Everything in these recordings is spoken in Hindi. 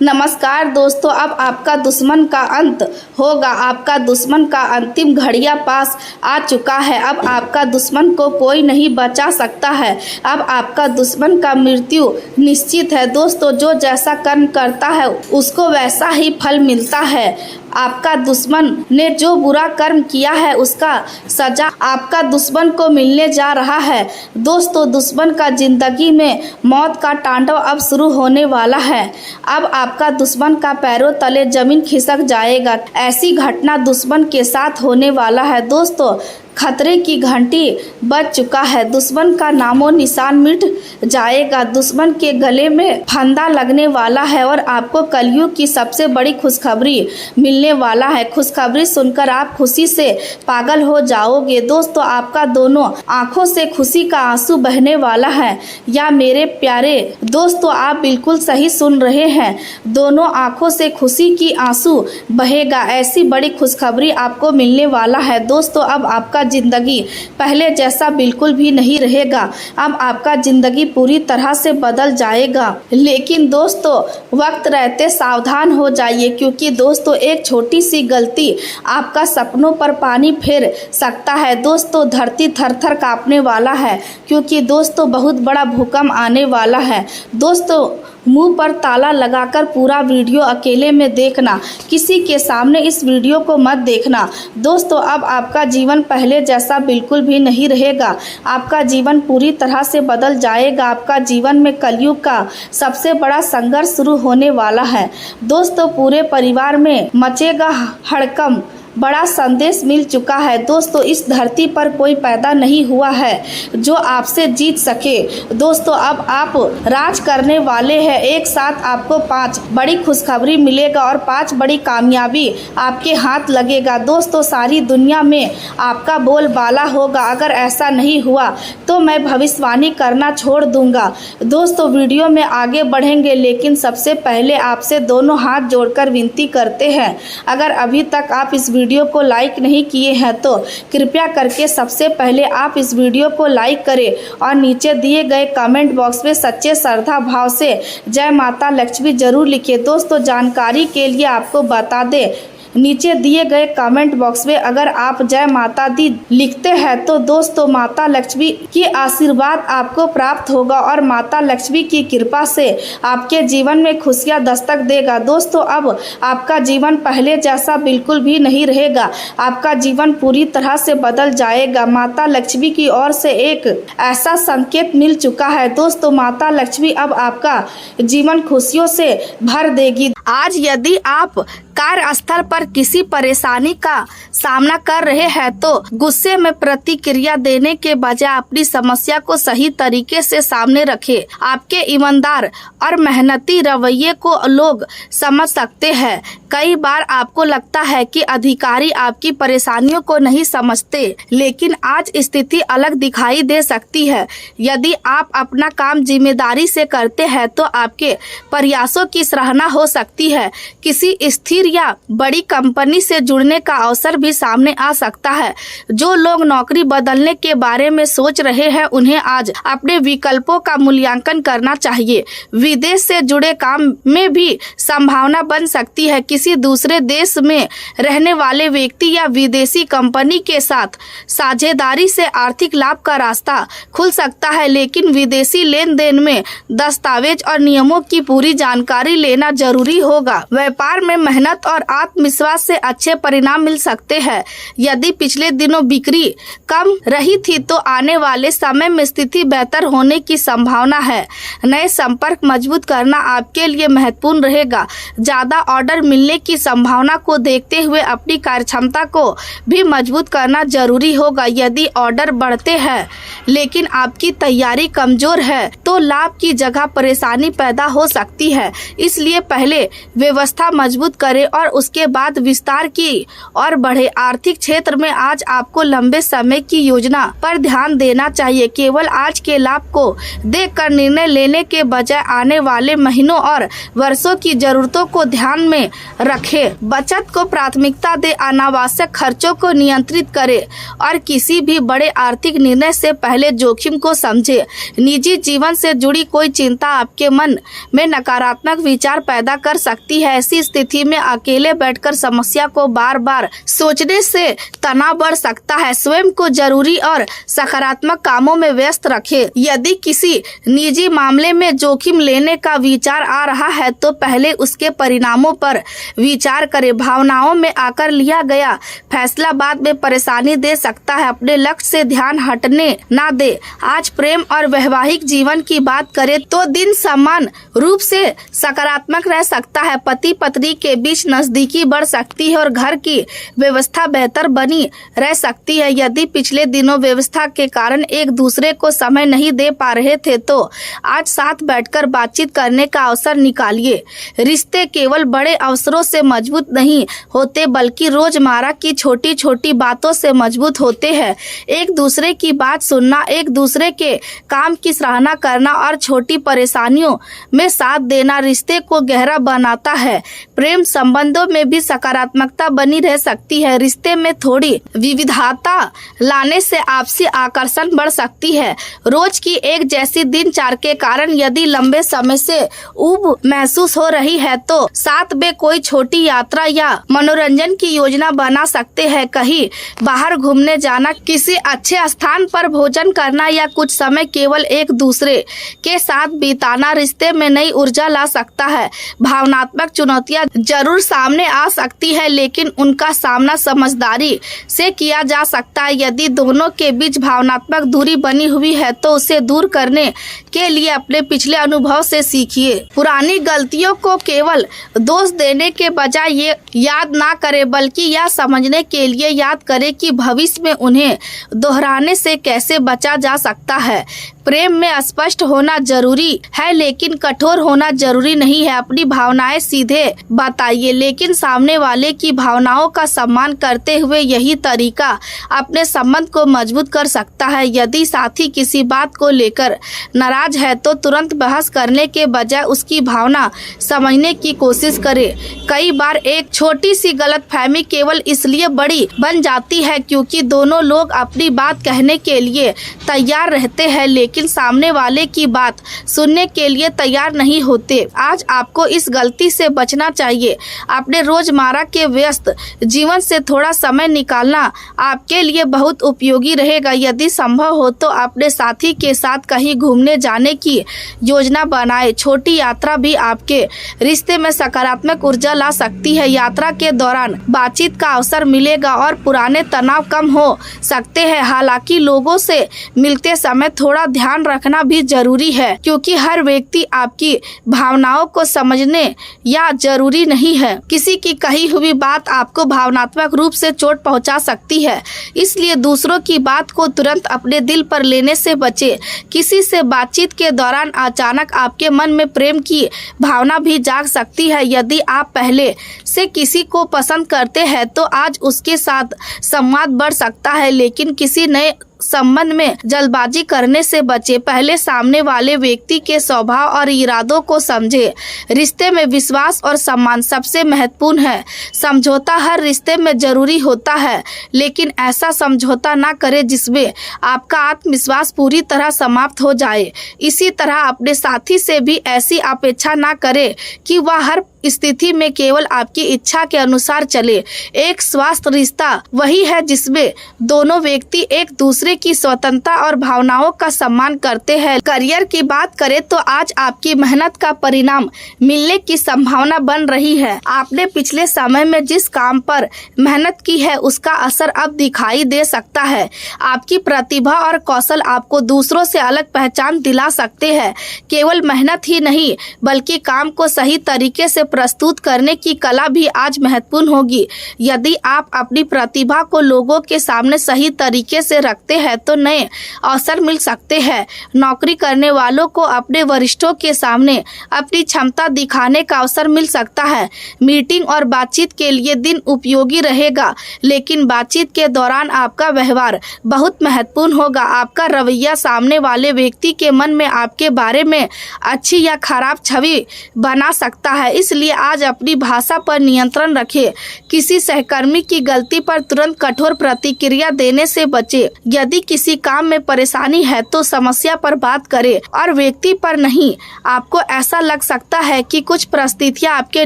नमस्कार दोस्तों, अब आपका दुश्मन का अंत होगा। आपका दुश्मन का अंतिम घड़िया पास आ चुका है। अब आपका दुश्मन को कोई नहीं बचा सकता है। अब आपका दुश्मन का मृत्यु निश्चित है। दोस्तों, जो जैसा कर्म करता है उसको वैसा ही फल मिलता है। आपका दुश्मन ने जो बुरा कर्म किया है उसका सजा आपका दुश्मन को मिलने जा रहा है। दोस्तों, दुश्मन का जिंदगी में मौत का तांडव अब शुरू होने वाला है। अब आपका दुश्मन का पैरों तले जमीन खिसक जाएगा। ऐसी घटना दुश्मन के साथ होने वाला है। दोस्तों, खतरे की घंटी बज चुका है। दुश्मन का नामो निशान मिट जाएगा। दुश्मन के गले में फंदा लगने वाला है और आपको कलयुग की सबसे बड़ी खुशखबरी मिलने वाला है। खुशखबरी सुनकर आप खुशी से पागल हो जाओगे। दोस्तों, आपका दोनों आंखों से खुशी का आंसू बहने वाला है। या मेरे प्यारे दोस्तों, आप बिल्कुल सही सुन रहे हैं। दोनों आंखों से खुशी की आंसू बहेगा। ऐसी बड़ी खुशखबरी आपको मिलने वाला है। दोस्तों, अब आपका जिंदगी पहले जैसा बिल्कुल भी नहीं रहेगा। अब आपका जिंदगी पूरी तरह से बदल जाएगा। लेकिन दोस्तों, वक्त रहते सावधान हो जाइए, क्योंकि दोस्तों एक छोटी सी गलती आपका सपनों पर पानी फेर सकता है। दोस्तों, धरती थर-थर कांपने वाला है, क्योंकि दोस्तों बहुत बड़ा भूकंप आने वाला है। दोस्तों, मुंह पर ताला लगाकर पूरा वीडियो अकेले में देखना, किसी के सामने इस वीडियो को मत देखना। दोस्तों, अब आपका जीवन पहले जैसा बिल्कुल भी नहीं रहेगा। आपका जीवन पूरी तरह से बदल जाएगा। आपका जीवन में कलयुग का सबसे बड़ा संघर्ष शुरू होने वाला है। दोस्तों, पूरे परिवार में मचेगा हड़कंप। बड़ा संदेश मिल चुका है। दोस्तों, इस धरती पर कोई पैदा नहीं हुआ है जो आपसे जीत सके। दोस्तों, अब आप राज करने वाले हैं। एक साथ आपको 5 बड़ी खुशखबरी मिलेगा और 5 बड़ी कामयाबी आपके हाथ लगेगा। दोस्तों, सारी दुनिया में आपका बोलबाला होगा। अगर ऐसा नहीं हुआ तो मैं भविष्यवाणी करना छोड़ दूंगा। दोस्तों, वीडियो में आगे बढ़ेंगे, लेकिन सबसे पहले आपसे दोनों हाथ जोड़कर विनती करते हैं, अगर अभी तक आप इस वीडियो को लाइक नहीं किए हैं तो कृपया करके सबसे पहले आप इस वीडियो को लाइक करें और नीचे दिए गए कमेंट बॉक्स में सच्चे श्रद्धा भाव से जय माता लक्ष्मी जरूर लिखिए। दोस्तों, जानकारी के लिए आपको बता दें, नीचे दिए गए कमेंट बॉक्स में अगर आप जय माता दी लिखते हैं तो दोस्तों माता लक्ष्मी की आशीर्वाद आपको प्राप्त होगा और माता लक्ष्मी की कृपा से आपके जीवन में खुशियां दस्तक देगा। दोस्तों, अब आपका जीवन पहले जैसा बिल्कुल भी नहीं रहेगा। आपका जीवन पूरी तरह से बदल जाएगा। माता लक्ष्मी की ओर से एक ऐसा संकेत मिल चुका है। दोस्तों, माता लक्ष्मी अब आपका जीवन खुशियों से भर देगी। आज यदि आप कार्यस्थल पर किसी परेशानी का सामना कर रहे हैं तो गुस्से में प्रतिक्रिया देने के बजाय अपनी समस्या को सही तरीके से सामने रखें। आपके ईमानदार और मेहनती रवैये को लोग समझ सकते हैं। कई बार आपको लगता है कि अधिकारी आपकी परेशानियों को नहीं समझते, लेकिन आज स्थिति अलग दिखाई दे सकती है। यदि आप अपना काम जिम्मेदारी से करते हैं तो आपके प्रयासों की सराहना हो सकती है। किसी स्थिर या बड़ी कंपनी से जुड़ने का अवसर भी सामने आ सकता है। जो लोग नौकरी बदलने के बारे में सोच रहे हैं उन्हें आज अपने विकल्पों का मूल्यांकन करना चाहिए। विदेश से जुड़े काम में भी संभावना बन सकती है। किसी दूसरे देश में रहने वाले व्यक्ति या विदेशी कंपनी के साथ साझेदारी से आर्थिक लाभ का रास्ता खुल सकता है, लेकिन विदेशी लेन देन में दस्तावेज और नियमों की पूरी जानकारी लेना जरूरी होगा। व्यापार में मेहनत और आत्मविश्वास से अच्छे परिणाम मिल सकते हैं। यदि पिछले दिनों बिक्री कम रही थी तो आने वाले समय में स्थिति बेहतर होने की संभावना है। नए संपर्क मजबूत करना आपके लिए महत्वपूर्ण रहेगा। ज्यादा ऑर्डर मिलने की संभावना को देखते हुए अपनी कार्यक्षमता को भी मजबूत करना जरूरी होगा। यदि ऑर्डर बढ़ते हैं लेकिन आपकी तैयारी कमजोर है तो लाभ की जगह परेशानी पैदा हो सकती है। इसलिए पहले व्यवस्था मजबूत करें और उसके बाद बाद विस्तार की और बढ़े। आर्थिक क्षेत्र में आज आपको लंबे समय की योजना पर ध्यान देना चाहिए। केवल आज के लाभ को देखकर निर्णय लेने के बजाय आने वाले महीनों और वर्षों की जरूरतों को ध्यान में रखें। बचत को प्राथमिकता दे, अनावश्यक खर्चों को नियंत्रित करें और किसी भी बड़े आर्थिक निर्णय से पहले जोखिम को समझे। निजी जीवन से जुड़ी कोई चिंता आपके मन में नकारात्मक विचार पैदा कर सकती है। ऐसी स्थिति में अकेले बैठकर समस्या को बार बार सोचने से तनाव बढ़ सकता है। स्वयं को जरूरी और सकारात्मक कामों में व्यस्त रखें। यदि किसी निजी मामले में जोखिम लेने का विचार आ रहा है तो पहले उसके परिणामों पर विचार करें। भावनाओं में आकर लिया गया फैसला बाद में परेशानी दे सकता है। अपने लक्ष्य से ध्यान हटने ना दे। आज प्रेम और वैवाहिक जीवन की बात करें तो दिन समान रूप से सकारात्मक रह सकता है। पति पत्नी के बीच नजदीकी बढ़ सकती है और घर की व्यवस्था बेहतर बनी रह सकती है। यदि पिछले दिनों व्यवस्था के कारण एक दूसरे को समय नहीं दे पा रहे थे तो आज साथ बैठकर बातचीत करने का अवसर निकालिए। रिश्ते केवल बड़े अवसरों से मजबूत नहीं होते बल्कि रोजमर्रा की छोटी छोटी बातों से मजबूत होते हैं। एक दूसरे की बात सुनना, एक दूसरे के काम की सराहना करना और छोटी परेशानियों में साथ देना रिश्ते को गहरा बनाता है। प्रेम संबंधों में भी सकारात्मकता बनी रह सकती है। रिश्ते में थोड़ी विविधता लाने से आपसी आकर्षण बढ़ सकती है। रोज की एक जैसी दिनचर्या के कारण यदि लंबे समय से ऊब महसूस हो रही है तो साथ में कोई छोटी यात्रा या मनोरंजन की योजना बना सकते हैं। कहीं बाहर घूमने जाना, किसी अच्छे स्थान पर भोजन करना या कुछ समय केवल एक दूसरे के साथ बिताना रिश्ते में नई ऊर्जा ला सकता है। भावनात्मक चुनौतियां जरूर सामने आ सकती है लेकिन उनका सामना समझदारी से किया जा सकता है। यदि दोनों के बीच भावनात्मक दूरी बनी हुई है तो उसे दूर करने के लिए अपने पिछले अनुभव से सीखिए। पुरानी गलतियों को केवल दोष देने के बजाय ये याद ना करें बल्कि यह समझने के लिए याद करें कि भविष्य में उन्हें दोहराने से कैसे बचा जा सकता है। प्रेम में स्पष्ट होना जरूरी है लेकिन कठोर होना जरूरी नहीं है। अपनी भावनाएं सीधे बताइए लेकिन सामने वाले की भावनाओं का सम्मान करते हुए। यही तरीका अपने संबंध को मजबूत कर सकता है। यदि साथी किसी बात को लेकर नाराज है तो तुरंत बहस करने के बजाय उसकी भावना समझने की कोशिश करें। कई बार एक छोटी सी गलतफहमी केवल इसलिए बड़ी बन जाती है क्योंकि दोनों लोग अपनी बात कहने के लिए तैयार रहते हैं लेकिन सामने वाले की बात सुनने के लिए तैयार नहीं होते। आज आपको इस गलती से बचना चाहिए। अपने रोजमर्रा के व्यस्त जीवन से थोड़ा समय निकालना आपके लिए बहुत उपयोगी रहेगा। यदि संभव हो तो अपने साथी के साथ कहीं घूमने जाने की योजना बनाएं। छोटी यात्रा भी आपके रिश्ते में सकारात्मक ऊर्जा ला सकती है। यात्रा के दौरान बातचीत का अवसर मिलेगा और पुराने तनाव कम हो सकते हैं। हालांकि लोगों से मिलते समय थोड़ा ध्यान रखना भी जरूरी है क्योंकि हर व्यक्ति आपकी भावनाओं को समझने या जरूरी नहीं है। किसी की कही हुई बात आपको भावनात्मक रूप से चोट पहुंचा सकती है, इसलिए दूसरों की बात को तुरंत अपने दिल पर लेने से बचें। किसी से बातचीत के दौरान अचानक आपके मन में प्रेम की भावना भी जाग सकती है। यदि आप पहले से किसी को पसंद करते हैं तो आज उसके साथ संवाद बढ़ सकता है लेकिन किसी नए संबंध में जल्दबाजी करने से बचे। पहले सामने वाले व्यक्ति के स्वभाव और इरादों को समझे। रिश्ते में विश्वास और सम्मान सबसे महत्वपूर्ण है। समझौता हर रिश्ते में जरूरी होता है लेकिन ऐसा समझौता ना करें जिसमें आपका आत्मविश्वास पूरी तरह समाप्त हो जाए। इसी तरह अपने साथी से भी ऐसी अपेक्षा ना करें कि वह हर स्थिति में केवल आपकी इच्छा के अनुसार चले। एक स्वस्थ रिश्ता वही है जिसमें दोनों व्यक्ति एक दूसरे की स्वतंत्रता और भावनाओं का सम्मान करते हैं। करियर की बात करें तो आज आपकी मेहनत का परिणाम मिलने की संभावना बन रही है। आपने पिछले समय में जिस काम पर मेहनत की है उसका असर अब दिखाई दे सकता है। आपकी प्रतिभा और कौशल आपको दूसरों से अलग पहचान दिला सकते हैं। केवल मेहनत ही नहीं बल्कि काम को सही तरीके से प्रस्तुत करने की कला भी आज महत्वपूर्ण होगी। यदि आप अपनी प्रतिभा को लोगों के सामने सही तरीके से रखते हैं तो नए अवसर मिल सकते हैं। नौकरी करने वालों को अपने वरिष्ठों के सामने अपनी क्षमता दिखाने का अवसर मिल सकता है। मीटिंग और बातचीत के लिए दिन उपयोगी रहेगा, लेकिन बातचीत के दौरान आपका व्यवहार बहुत महत्वपूर्ण होगा। आपका रवैया सामने वाले व्यक्ति के मन में आपके बारे में अच्छी या खराब छवि बना सकता है, इसलिए आज अपनी भाषा पर नियंत्रण रखें। किसी सहकर्मी की गलती पर तुरंत कठोर प्रतिक्रिया देने से बचें। यदि किसी काम में परेशानी है तो समस्या पर बात करें और व्यक्ति पर नहीं। आपको ऐसा लग सकता है कि कुछ परिस्थितियां आपके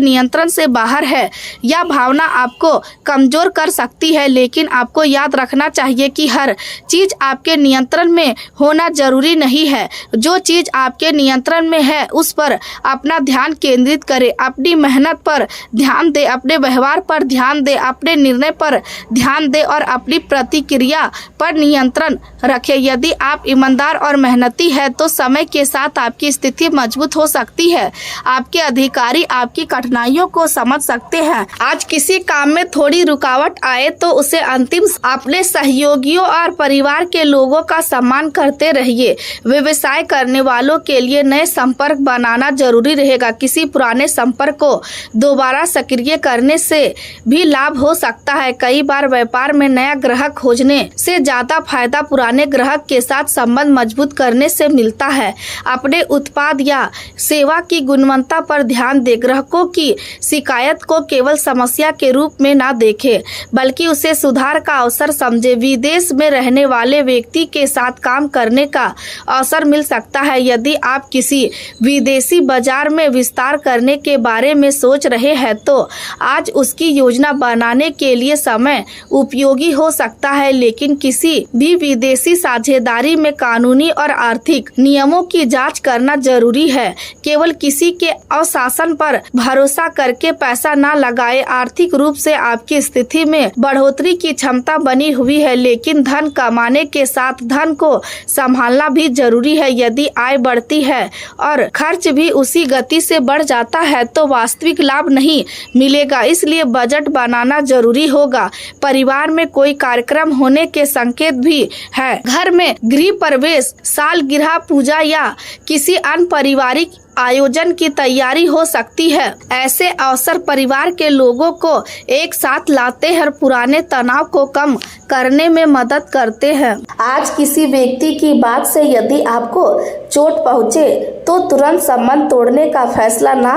नियंत्रण से बाहर है। यह भावना आपको कमजोर कर सकती है, लेकिन आपको याद रखना चाहिए कि हर चीज आपके नियंत्रण में होना जरूरी नहीं है। जो चीज आपके नियंत्रण में है उस पर अपना ध्यान केंद्रित करें। अपनी मेहनत पर ध्यान दें, अपने व्यवहार पर ध्यान दें, अपने निर्णय पर ध्यान दें और अपनी प्रतिक्रिया पर नियंत्रण रखें। यदि आप ईमानदार और मेहनती हैं तो समय के साथ आपकी स्थिति मजबूत हो सकती है। आपके अधिकारी आपकी कठिनाइयों को समझ सकते हैं। आज किसी काम में थोड़ी रुकावट आए तो उसे अंतिम अपने सहयोगियों और परिवार के लोगों का सम्मान करते रहिए। व्यवसाय करने वालों के लिए नए संपर्क बनाना जरूरी रहेगा। किसी पुराने संपर्क को दोबारा सक्रिय करने से भी लाभ हो सकता है। कई बार व्यापार में नया ग्राहक खोजने से ज्यादा फायदा पुराने ग्राहक के साथ संबंध मजबूत करने से मिलता है। अपने उत्पाद या सेवा की गुणवत्ता पर ध्यान दें। ग्राहकों की शिकायत को केवल समस्या के रूप में ना देखें, बल्कि उसे सुधार का अवसर समझें। विदेश में रहने वाले व्यक्ति के साथ काम करने का अवसर मिल सकता है। यदि आप किसी विदेशी बाजार में विस्तार करने के बारे में सोच रहे हैं तो आज उसकी योजना बनाने के लिए समय उपयोगी हो सकता है, लेकिन किसी भी विदेशी साझेदारी में कानूनी और आर्थिक नियमों की जांच करना जरूरी है। केवल किसी के अशासन पर भरोसा करके पैसा न लगाए। आर्थिक रूप से आपकी स्थिति में बढ़ोतरी की क्षमता बनी हुई है, लेकिन धन कमाने के साथ धन को संभालना भी जरूरी है। यदि आय बढ़ती है और खर्च भी उसी गति से बढ़ जाता है तो वास्तविक लाभ नहीं मिलेगा, इसलिए बजट बनाना जरूरी होगा। परिवार में कोई कार्यक्रम होने के संकेत भी है। घर में गृह प्रवेश, सालगिरह, पूजा या किसी अन्य पारिवारिक आयोजन की तैयारी हो सकती है। ऐसे अवसर परिवार के लोगों को एक साथ लाते हैं और पुराने तनाव को कम करने में मदद करते हैं। आज किसी व्यक्ति की बात से यदि आपको चोट पहुंचे तो तुरंत संबंध तोड़ने का फैसला ना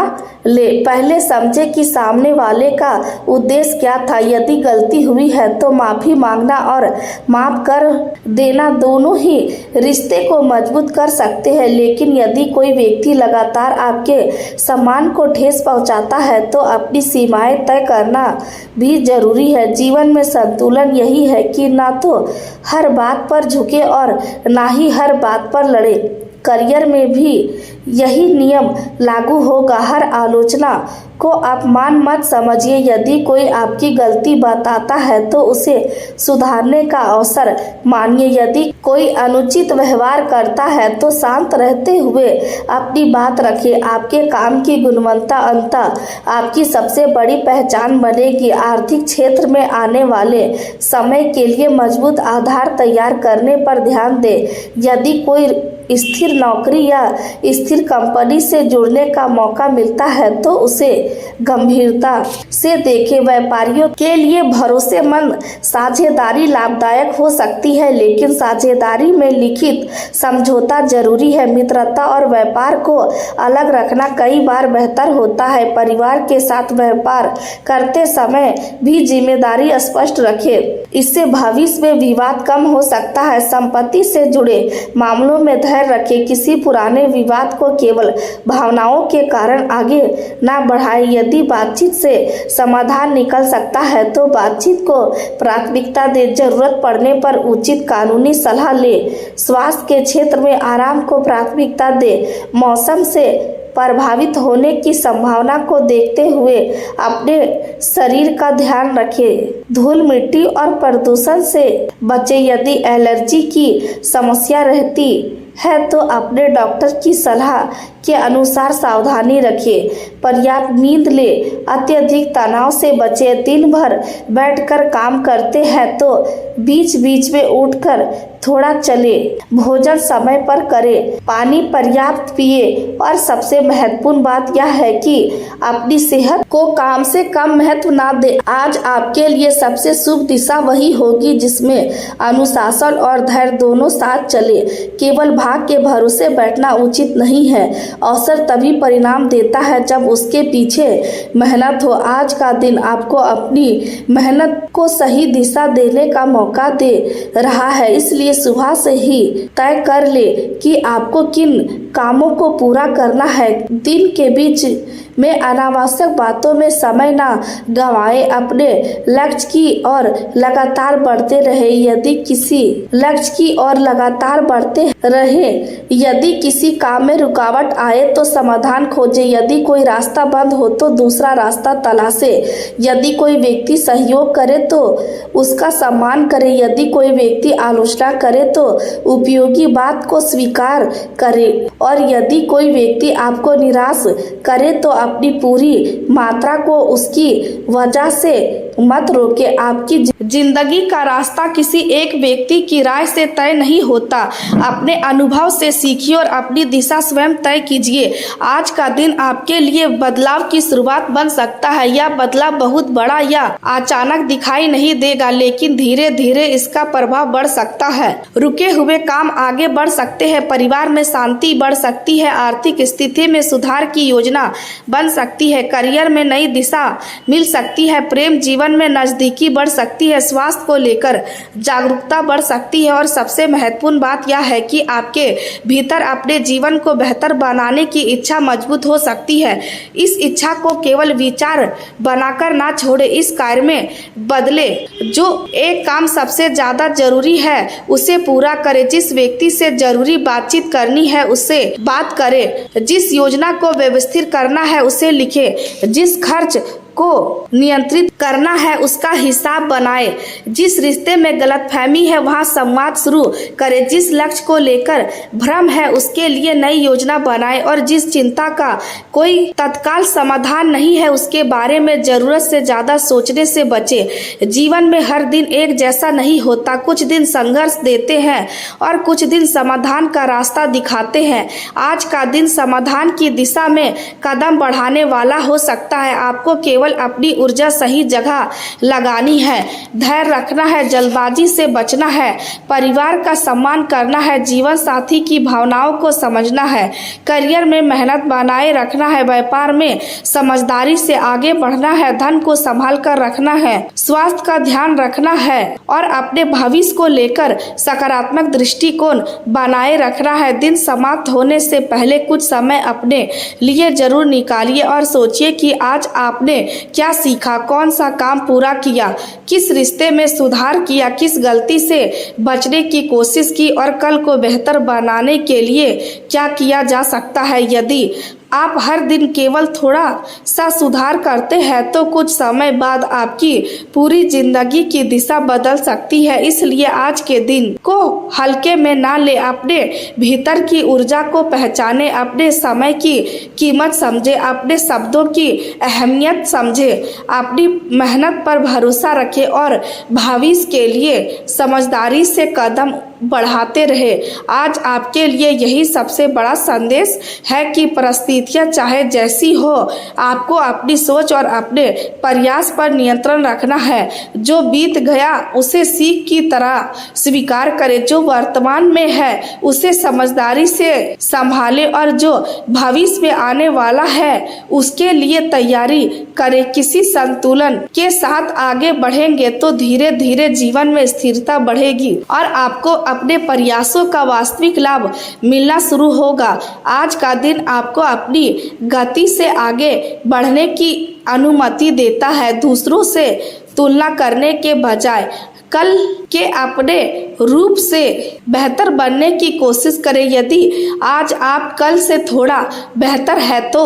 ले। पहले समझे कि सामने वाले का उद्देश्य क्या था। यदि गलती हुई है तो माफी मांगना और माफ कर देना दोनों ही रिश्ते को मजबूत कर सकते हैं, लेकिन यदि कोई व्यक्ति लगातार आपके सम्मान को ठेस पहुंचाता है तो अपनी सीमाएं तय करना भी जरूरी है। जीवन में संतुलन यही है कि ना तो हर बात पर झुके और ना ही हर बात पर लड़े। करियर में भी यही नियम लागू होगा। हर आलोचना को अपमान मत समझिए। यदि कोई आपकी गलती बताता है तो उसे सुधारने का अवसर मानिए। यदि कोई अनुचित व्यवहार करता है तो शांत रहते हुए अपनी बात रखिए। आपके काम की गुणवत्ता अंततः आपकी सबसे बड़ी पहचान बनेगी। आर्थिक क्षेत्र में आने वाले समय के लिए मजबूत आधार तैयार करने पर ध्यान दें। यदि कोई स्थिर नौकरी या स्थिर कंपनी से जुड़ने का मौका मिलता है तो उसे गंभीरता से देखें। व्यापारियों के लिए भरोसेमंद साझेदारी लाभदायक हो सकती है, लेकिन साझेदारी में लिखित समझौता जरूरी है। मित्रता और व्यापार को अलग रखना कई बार बेहतर होता है। परिवार के साथ व्यापार करते समय भी जिम्मेदारी स्पष्ट रखें, इससे भविष्य में विवाद कम हो सकता है। संपत्ति से जुड़े मामलों में धैर्य रखें। किसी पुराने विवाद को केवल भावनाओं के कारण आगे ना बढ़ाएं। यदि बातचीत से समाधान निकल सकता है तो बातचीत को प्राथमिकता दें। जरूरत पड़ने पर उचित कानूनी सलाह लें। स्वास्थ्य के क्षेत्र में आराम को प्राथमिकता दें। मौसम से प्रभावित होने की संभावना को देखते हुए अपने शरीर का ध्यान रखें। धूल मिट्टी और प्रदूषण से बचें। यदि एलर्जी की समस्या रहती है तो अपने डॉक्टर की सलाह के अनुसार सावधानी रखें। पर्याप्त नींद ले, अत्यधिक तनाव से बचें। दिन भर बैठकर काम करते हैं तो बीच बीच में उठकर थोड़ा चले। भोजन समय पर करें, पानी पर्याप्त पिए और सबसे महत्वपूर्ण बात यह है कि अपनी सेहत को काम से कम महत्व ना दे। आज आपके लिए सबसे शुभ दिशा वही होगी जिसमें अनुशासन और धैर्य दोनों साथ चले। केवल भाग्य के भरोसे बैठना उचित नहीं है। अवसर तभी परिणाम देता है जब उसके पीछे मेहनत हो। आज का दिन आपको अपनी मेहनत को सही दिशा देने का मौका दे रहा है, इसलिए सुबह से ही तय कर ले कि आपको किन कामों को पूरा करना है। दिन के बीच में अनावश्यक बातों में समय ना गंवाए। अपने लक्ष्य की ओर लगातार बढ़ते रहे। यदि किसी काम में रुकावट आए तो समाधान खोजे। यदि कोई रास्ता बंद हो तो दूसरा रास्ता तलाशे। यदि कोई व्यक्ति सहयोग करे तो उसका सम्मान करे। यदि कोई व्यक्ति आलोचना करे तो उपयोगी बात को स्वीकार करे। और यदि कोई व्यक्ति आपको निराश करे तो अपनी पूरी मात्रा को उसकी वजह से मत रोके। आपकी जिंदगी का रास्ता किसी एक व्यक्ति की राय से तय नहीं होता। अपने अनुभव से सीखिए और अपनी दिशा स्वयं तय कीजिए। आज का दिन आपके लिए बदलाव की शुरुआत बन सकता है। यह बदलाव बहुत बड़ा या अचानक दिखाई नहीं देगा, लेकिन धीरे धीरे इसका प्रभाव बढ़ सकता है। रुके हुए काम आगे बढ़ सकते हैं। परिवार में शांति बढ़ सकती है। आर्थिक स्थिति में सुधार की योजना बन सकती है। करियर में नई दिशा मिल सकती है। प्रेम जीवन में नजदीकी बढ़ सकती है। स्वास्थ्य को लेकर जागरूकता बढ़ सकती है। और सबसे महत्वपूर्ण बात यह है कि आपके भीतर अपने जीवन को बेहतर बनाने की इच्छा मजबूत हो सकती है। इस इच्छा को केवल विचार बनाकर ना छोड़े, इस कार्य में बदले। जो एक काम सबसे ज्यादा जरूरी है उसे पूरा करे। जिस व्यक्ति से जरूरी बातचीत करनी है उससे बात करे। जिस योजना को व्यवस्थित करना है उसे लिखे। जिस खर्च को नियंत्रित करना है उसका हिसाब बनाए। जिस रिश्ते में गलतफहमी है वहां संवाद शुरू करें। जिस लक्ष्य को लेकर भ्रम है उसके लिए नई योजना बनाए। और जिस चिंता का कोई तत्काल समाधान नहीं है उसके बारे में जरूरत से ज्यादा सोचने से बचे। जीवन में हर दिन एक जैसा नहीं होता। कुछ दिन संघर्ष देते हैं और कुछ दिन समाधान का रास्ता दिखाते हैं। आज का दिन समाधान की दिशा में कदम बढ़ाने वाला हो सकता है। आपको केवल अपनी ऊर्जा सही जगह लगानी है, धैर्य रखना है, जल्दबाजी से बचना है, परिवार का सम्मान करना है, जीवन साथी की भावनाओं को समझना है, करियर में मेहनत बनाए रखना है, व्यापार में समझदारी से आगे बढ़ना है, धन को संभाल कर रखना है, स्वास्थ्य का ध्यान रखना है और अपने भविष्य को लेकर सकारात्मक दृष्टिकोण बनाए रखना है। दिन समाप्त होने से पहले कुछ समय अपने लिए जरूर निकालिए और सोचिए कि आज आपने क्या सीखा, कौन सा काम पूरा किया, किस रिश्ते में सुधार किया, किस गलती से बचने की कोशिश की और कल को बेहतर बनाने के लिए क्या किया जा सकता है। यदि आप हर दिन केवल थोड़ा सा सुधार करते हैं तो कुछ समय बाद आपकी पूरी जिंदगी की दिशा बदल सकती है। इसलिए आज के दिन को हल्के में ना ले, अपने भीतर की ऊर्जा को पहचाने, अपने समय की कीमत समझे, अपने शब्दों की अहमियत समझे, अपनी मेहनत पर भरोसा रखे और भविष्य के लिए समझदारी से कदम बढ़ाते रहे। आज आपके लिए यही सबसे बड़ा संदेश है कि परिस्थितियां चाहे जैसी हो, आपको अपनी सोच और अपने प्रयास पर नियंत्रण रखना है। जो बीत गया उसे सीख की तरह स्वीकार करें, जो वर्तमान में है उसे समझदारी से संभाले और जो भविष्य में आने वाला है उसके लिए तैयारी करें। किसी संतुलन के साथ आगे बढ़ेंगे तो धीरे धीरे जीवन में स्थिरता बढ़ेगी और आपको अपने प्रयासों का वास्तविक लाभ मिलना शुरू होगा। आज का दिन आपको अपनी गति से आगे बढ़ने की अनुमति देता है। दूसरों से तुलना करने के बजाय कल के अपने रूप से बेहतर बनने की कोशिश करें। यदि आज आप कल से थोड़ा बेहतर है तो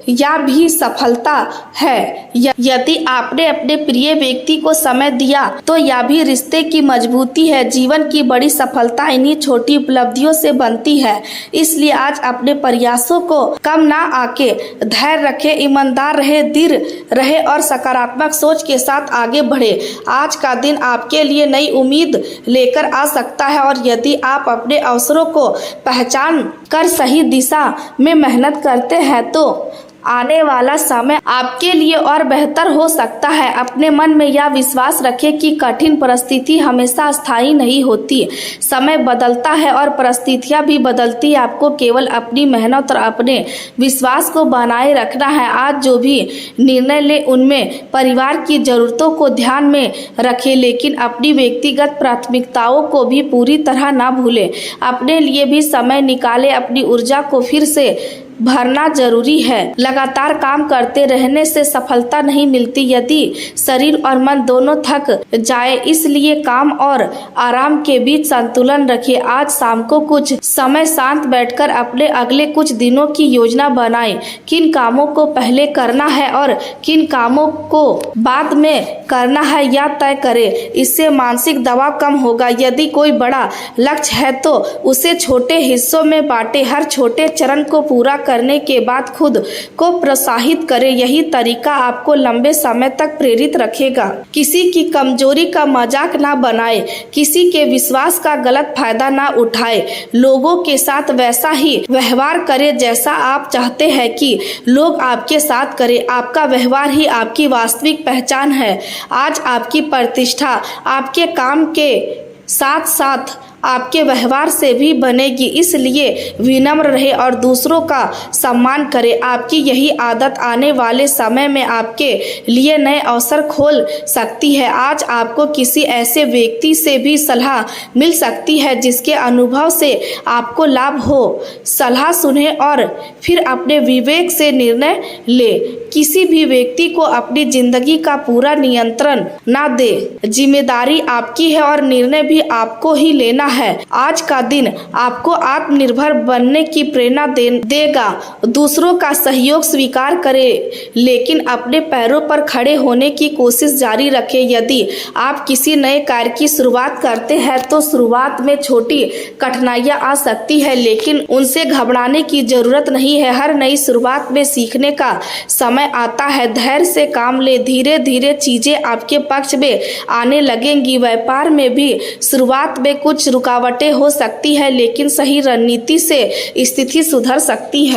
या भी सफलता है। यदि आपने अपने प्रिय व्यक्ति को समय दिया तो यह भी रिश्ते की मजबूती है। जीवन की बड़ी सफलता इन्हीं छोटी उपलब्धियों से बनती है। इसलिए आज अपने प्रयासों को कम ना आके धैर्य रखे, ईमानदार रहे, दृढ़ रहे और सकारात्मक सोच के साथ आगे बढ़े। आज का दिन आपके लिए नई उम्मीद लेकर आ सकता है और यदि आप अपने अवसरों को पहचान कर सही दिशा में मेहनत करते हैं तो आने वाला समय आपके लिए और बेहतर हो सकता है। अपने मन में यह विश्वास रखें कि कठिन परिस्थिति हमेशा स्थायी नहीं होती। समय बदलता है और परिस्थितियां भी बदलती है। आपको केवल अपनी मेहनत और अपने विश्वास को बनाए रखना है। आज जो भी निर्णय ले उनमें परिवार की जरूरतों को ध्यान में रखें, लेकिन अपनी व्यक्तिगत प्राथमिकताओं को भी पूरी तरह ना भूलें। अपने लिए भी समय निकालें। अपनी ऊर्जा को फिर से भरना जरूरी है। लगातार काम करते रहने से सफलता नहीं मिलती यदि शरीर और मन दोनों थक जाए। इसलिए काम और आराम के बीच संतुलन रखिए। आज शाम को कुछ समय शांत बैठकर अपने अगले कुछ दिनों की योजना बनाएं। किन कामों को पहले करना है और किन कामों को बाद में करना है यह तय करें। इससे मानसिक दबाव कम होगा। यदि कोई बड़ा लक्ष्य है तो उसे छोटे हिस्सों में बांटें। हर छोटे चरण को पूरा करने के बाद खुद को प्रोत्साहित करें। यही तरीका आपको लंबे समय तक प्रेरित रखेगा। किसी की कमजोरी का मजाक ना बनाए, किसी के विश्वास का गलत फायदा ना उठाए। लोगों के साथ वैसा ही व्यवहार करें जैसा आप चाहते हैं कि लोग आपके साथ करें। आपका व्यवहार ही आपकी वास्तविक पहचान है। आज आपकी प्रतिष्ठा आपके काम के साथ साथ आपके व्यवहार से भी बनेगी। इसलिए विनम्र रहे और दूसरों का सम्मान करें। आपकी यही आदत आने वाले समय में आपके लिए नए अवसर खोल सकती है। आज आपको किसी ऐसे व्यक्ति से भी सलाह मिल सकती है जिसके अनुभव से आपको लाभ हो। सलाह सुने और फिर अपने विवेक से निर्णय ले। किसी भी व्यक्ति को अपनी जिंदगी का पूरा नियंत्रण ना दे। जिम्मेदारी आपकी है और निर्णय भी आपको ही लेना है। आज का दिन आपको आत्मनिर्भर बनने की प्रेरणा देगा। दूसरों का सहयोग स्वीकार करें, लेकिन अपने पैरों पर खड़े होने की कोशिश जारी रखें। यदि आप किसी नए कार्य की शुरुआत करते हैं तो शुरुआत में छोटी कठिनाइयां आ सकती है, लेकिन उनसे घबराने की जरूरत नहीं है। हर नई शुरुआत में सीखने का समय आता है। धैर्य से काम ले, धीरे धीरे चीजें आपके पक्ष में आने लगेंगी। व्यापार में भी शुरुआत में कुछ रुकावटें हो सकती है, लेकिन सही रणनीति से स्थिति सुधर सकती है।